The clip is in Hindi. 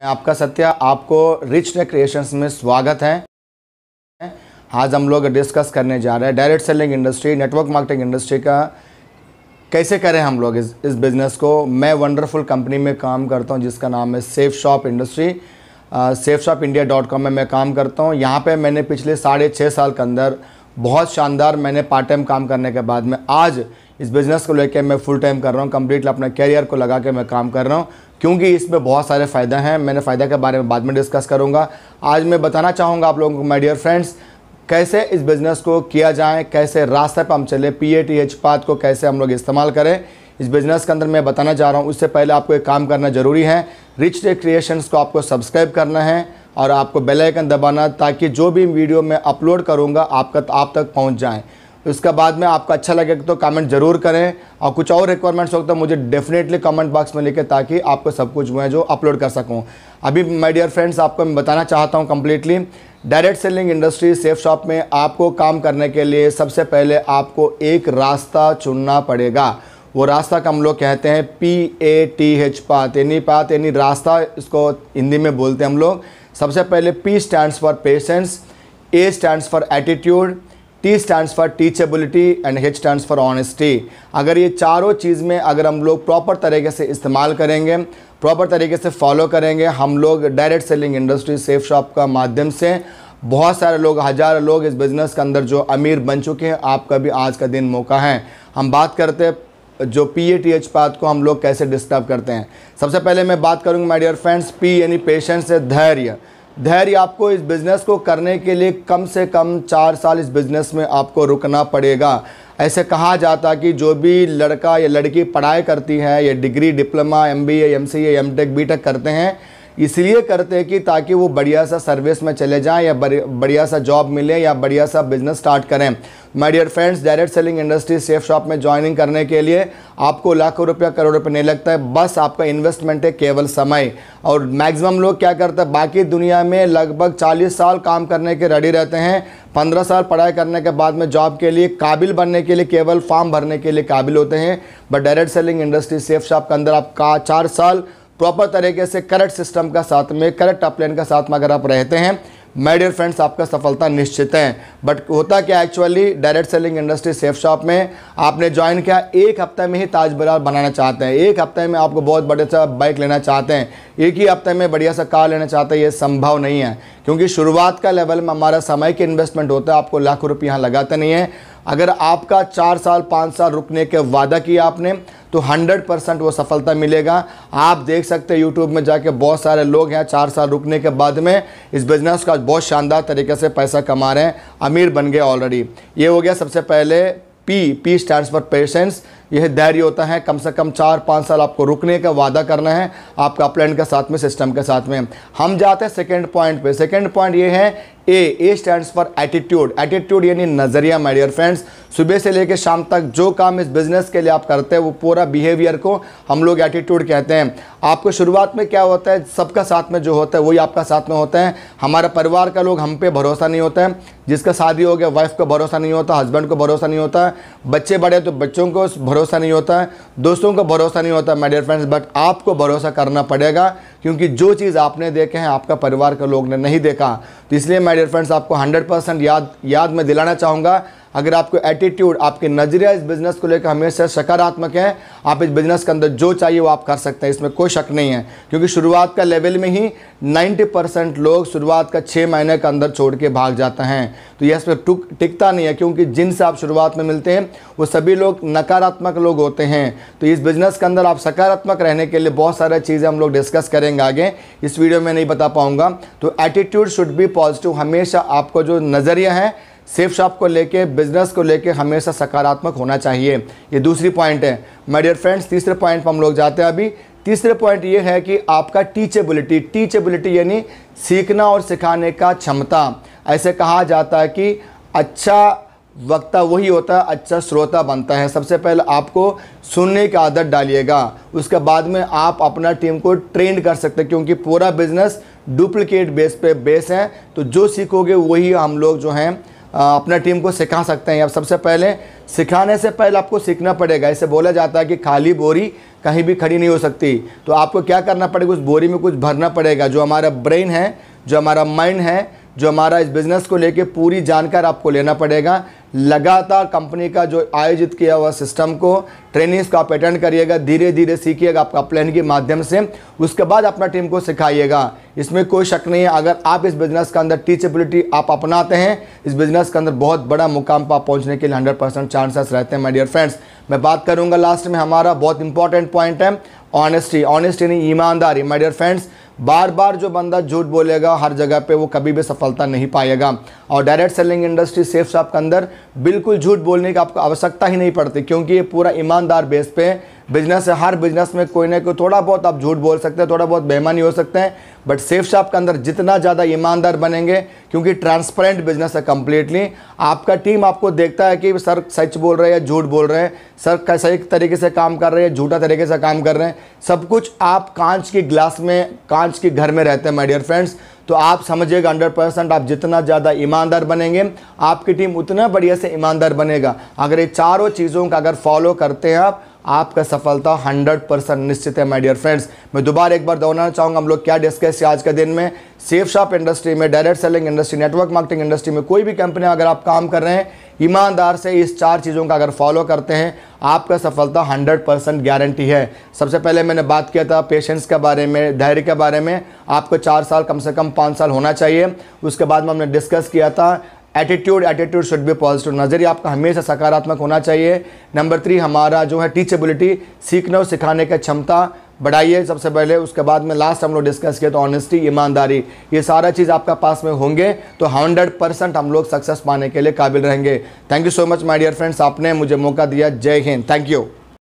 आपका सत्या, आपको रिच टेक क्रिएशंस में स्वागत है। आज हम लोग डिस्कस करने जा रहे हैं direct selling industry, network marketing industry का कैसे करें हम लोग इस बिज़नेस को। मैं वंडरफुल कंपनी में काम करता हूं जिसका नाम है सेफ शॉप इंडस्ट्री। safeshopindia.com में मैं काम करता हूं। यहां पे मैंने पिछले 6.5 साल के अंदर बहुत शानदार मैंने पार्ट टाइम काम करने के बाद में आज इस बिज़नेस को लेकर मैं फुल टाइम कर रहा हूँ। कंप्लीटली अपना कैरियर को लगा के मैं काम कर रहा हूँ क्योंकि इसमें बहुत सारे फ़ायदे हैं। मैंने फ़ायदे के बारे में बाद में डिस्कस करूँगा। आज मैं बताना चाहूँगा आप लोगों को माय डियर फ्रेंड्स कैसे इस बिज़नेस को किया जाए, कैसे रास्ते पर हम चले, PATH पाथ को कैसे हम लोग इस्तेमाल करें इस बिज़नेस के अंदर मैं बताना चाह रहा हूँ। उससे पहले आपको एक काम करना ज़रूरी है, रिच टेक क्रिएशंस को आपको सब्सक्राइब करना है और आपको बेल आइकन दबाना ताकि जो भी वीडियो मैं अपलोड करूँगा आप तक पहुँच जाए। उसके बाद में आपको अच्छा लगे तो कमेंट ज़रूर करें और कुछ और रिक्वायरमेंट्स हो तो मुझे डेफिनेटली कमेंट बॉक्स में लिखें ताकि आपको सब कुछ मैं जो अपलोड कर सकूं। अभी माय डियर फ्रेंड्स आपको मैं बताना चाहता हूं completely direct selling industry Safe Shop में आपको काम करने के लिए सबसे पहले आपको एक रास्ता चुनना पड़ेगा। वो रास्ता का हम लोग कहते हैं PATH पाथ यानी रास्ता, इसको हिंदी में बोलते हैं हम लोग। सबसे पहले P stands for patience, A stands for attitude, T stands for teachability and H stands for honesty. अगर ये चारों चीज़ में अगर हम लोग प्रॉपर तरीके से इस्तेमाल करेंगे, प्रॉपर तरीके से फॉलो करेंगे, हम लोग direct selling industry Safe shop का माध्यम से बहुत सारे लोग, हज़ारों लोग इस बिज़नेस के अंदर जो अमीर बन चुके हैं। आपका भी आज का दिन मौका है। हम बात करते हैं जो PATH पाथ को हम लोग कैसे डिस्टर्ब करते हैं। सबसे पहले मैं बात करूँगा माय डियर फ्रेंड्स, P यानी पेशेंस है, धैर्य। आपको इस बिज़नेस को करने के लिए कम से कम 4 साल इस बिज़नेस में आपको रुकना पड़ेगा। ऐसे कहा जाता कि जो भी लड़का या लड़की पढ़ाई करती है या degree, diploma, MBA, MCA, MTech, BTech करते हैं इसलिए करते हैं कि ताकि वो बढ़िया सा सर्विस में चले जाएं या बढ़िया सा जॉब मिले या बढ़िया सा बिजनेस स्टार्ट करें। My dear friends, direct selling industry Safe Shop में ज्वाइनिंग करने के लिए आपको लाखों रुपया, करोड़ रुपये नहीं लगता है। बस आपका इन्वेस्टमेंट है केवल समय। और मैक्सिमम लोग क्या करते हैं, बाकी दुनिया में लगभग 40 साल काम करने के रेडी रहते हैं। 15 साल पढ़ाई करने के बाद में जॉब के लिए काबिल बनने के लिए केवल फॉर्म भरने के लिए काबिल होते हैं। But direct selling industry Safe shop के अंदर आपका 4 साल प्रॉपर तरीके से करेक्ट सिस्टम का साथ में, करेक्ट अपलाइन का साथ में अगर आप रहते हैं माय डियर फ्रेंड्स आपका सफलता निश्चित है। बट होता क्या actually direct selling industry Safe Shop में आपने ज्वाइन किया, 1 हफ्ते में ही ताज बाजार बनाना चाहते हैं, 1 हफ्ते में आपको बहुत बड़े सा बाइक लेना चाहते हैं, 1 ही हफ्ते में बढ़िया सा कार लेना चाहते हैं, ये संभव नहीं है क्योंकि शुरुआत का लेवल में हमारा समय के इन्वेस्टमेंट होता है। आपको लाखों रुपये यहाँ लगाते नहीं है। अगर आपका 4 साल 5 साल रुकने के वादा किया आपने तो 100% वो सफलता मिलेगा। आप देख सकते हैं यूट्यूब में जाके बहुत सारे लोग हैं 4 साल रुकने के बाद में इस बिज़नेस का बहुत शानदार तरीके से पैसा कमा रहे हैं, अमीर बन गए ऑलरेडी। ये हो गया सबसे पहले P स्टैंड्स फॉर पेशेंस। यह धैर्य होता है, कम से कम 4-5 साल आपको रुकने का वादा करना है आपका प्लान के साथ में, सिस्टम के साथ में। हम जाते हैं सेकंड पॉइंट पे। सेकंड पॉइंट ये है A stands for attitude. Attitude यानी नज़रिया माय डियर फ्रेंड्स। सुबह से लेकर शाम तक जो काम इस बिज़नेस के लिए आप करते हैं वो पूरा बिहेवियर को हम लोग एटीट्यूड कहते हैं। आपको शुरुआत में क्या होता है, सबका साथ में जो होता है वही आपका साथ में होता है। हमारे परिवार का लोग हम पे भरोसा नहीं होता है, जिसका शादी हो गया वाइफ को भरोसा नहीं होता, हस्बैंड को भरोसा नहीं होता, बच्चे बड़े तो बच्चों को भरोसा नहीं होता है, दोस्तों को भरोसा नहीं होता माय डियर फ्रेंड्स। बट आपको भरोसा करना पड़ेगा क्योंकि जो चीज़ आपने देखे हैं आपका परिवार के लोग ने नहीं देखा। तो इसलिए माय डियर फ्रेंड्स आपको 100% याद में दिलाना चाहूँगा, अगर आपको एटीट्यूड, आपके नज़रिया इस बिज़नेस को लेकर हमेशा सकारात्मक है, आप इस बिज़नेस के अंदर जो चाहिए वो आप कर सकते हैं, इसमें कोई शक नहीं है। क्योंकि शुरुआत का लेवल में ही 90% लोग शुरुआत का 6 महीने के अंदर छोड़ के भाग जाते हैं। तो यह इस पर टिकता नहीं है क्योंकि जिनसे आप शुरुआत में मिलते हैं वो सभी लोग नकारात्मक लोग होते हैं। तो इस बिज़नेस के अंदर आप सकारात्मक रहने के लिए बहुत सारी चीज़ें हम लोग डिस्कस करेंगे आगे, इस वीडियो में नहीं बता पाऊँगा। तो एटीट्यूड शुड बी पॉजिटिव। हमेशा आपको जो नज़रिया है सेफ शॉप को लेके, बिजनेस को लेके हमेशा सकारात्मक होना चाहिए। ये दूसरी पॉइंट है माय डियर फ्रेंड्स। तीसरे पॉइंट पर हम लोग जाते हैं अभी। तीसरे पॉइंट ये है कि आपका टीचेबिलिटी यानी सीखना और सिखाने का क्षमता। ऐसे कहा जाता है कि अच्छा वक्ता वही होता है अच्छा श्रोता बनता है। सबसे पहले आपको सुनने की आदत डालिएगा, उसके बाद में आप अपना टीम को ट्रेन कर सकते हैं क्योंकि पूरा बिजनेस डुप्लीकेट बेस है। तो जो सीखोगे वही हम लोग जो हैं अपना टीम को सिखा सकते हैं। अब सबसे पहले सिखाने से पहले आपको सीखना पड़ेगा। ऐसे बोला जाता है कि खाली बोरी कहीं भी खड़ी नहीं हो सकती। तो आपको क्या करना पड़ेगा, उस बोरी में कुछ भरना पड़ेगा। जो हमारा ब्रेन है, जो हमारा माइंड है, जो हमारा इस बिज़नेस को लेके पूरी जानकारी आपको लेना पड़ेगा। लगातार कंपनी का जो आयोजित किया हुआ सिस्टम को, ट्रेनिंग्स को आप अटेंड करिएगा, धीरे धीरे सीखिएगा आपका प्लान के माध्यम से, उसके बाद अपना टीम को सिखाइएगा। इसमें कोई शक नहीं है, अगर आप इस बिज़नेस के अंदर टीचेबिलिटी आप अपनाते हैं, इस बिज़नेस के अंदर बहुत बड़ा मुकाम पर पहुंचने के लिए 100% चांसेस रहते हैं। माय डियर फ्रेंड्स, मैं बात करूंगा लास्ट में, हमारा बहुत इंपॉर्टेंट पॉइंट है ऑनेस्टी। ऑनेस्टी नहीं, ईमानदारी। माय डियर फ्रेंड्स, बार बार जो बंदा झूठ बोलेगा हर जगह पे, वो कभी भी सफलता नहीं पाएगा। और direct selling industry Safe shop के अंदर बिल्कुल झूठ बोलने की आपको आवश्यकता ही नहीं पड़ती, क्योंकि ये पूरा ईमानदार बेस पे बिजनेस है। हर बिजनेस में कोई ना कोई थोड़ा बहुत आप झूठ बोल सकते हैं, थोड़ा बहुत बेईमानी हो सकते हैं, बट सेफ शॉप के अंदर जितना ज़्यादा ईमानदार बनेंगे, क्योंकि ट्रांसपेरेंट बिजनेस है कंप्लीटली। आपका टीम आपको देखता है कि सर सच बोल रहे हैं या झूठ बोल रहे हैं, सर सही तरीके से काम कर रहे हैं, झूठा तरीके से काम कर रहे हैं, सब कुछ आप कांच की ग्लास में, कांच के घर में रहते हैं माय डियर फ्रेंड्स। तो आप समझिएगा 100% आप जितना ज़्यादा ईमानदार बनेंगे, आपकी टीम उतना बढ़िया से ईमानदार बनेगा। अगर ये चारों चीज़ों का अगर फॉलो करते हैं आप, आपका सफलता 100% निश्चित है माय डियर फ्रेंड्स। मैं दोबारा एक बार दोहराना चाहूँगा, हम लोग क्या डिस्कस किया आज के दिन में। सेफ शॉप इंडस्ट्री में, direct selling industry, network marketing industry में, कोई भी कंपनी अगर आप काम कर रहे हैं, ईमानदार से इस 4 चीज़ों का अगर फॉलो करते हैं, आपका सफलता 100% गारंटी है। सबसे पहले मैंने बात किया था पेशेंस के बारे में, धैर्य के बारे में। आपको 4 साल कम से कम 5 साल होना चाहिए। उसके बाद में हमने डिस्कस किया था एटीट्यूड शुड बी पॉजिटिव, नज़रिया आपका हमेशा सकारात्मक होना चाहिए। नंबर 3 हमारा जो है टीचेबिलिटी, सीखने और सिखाने की क्षमता बढ़ाइए सबसे पहले। उसके बाद में लास्ट हम लोग डिस्कस किया तो ऑनेस्टी, ईमानदारी। ये सारा चीज़ आपका पास में होंगे तो 100% हम लोग सक्सेस पाने के लिए काबिल रहेंगे। Thank you so much my dear friends, आपने मुझे मौका दिया। जय हिंद, थैंक यू।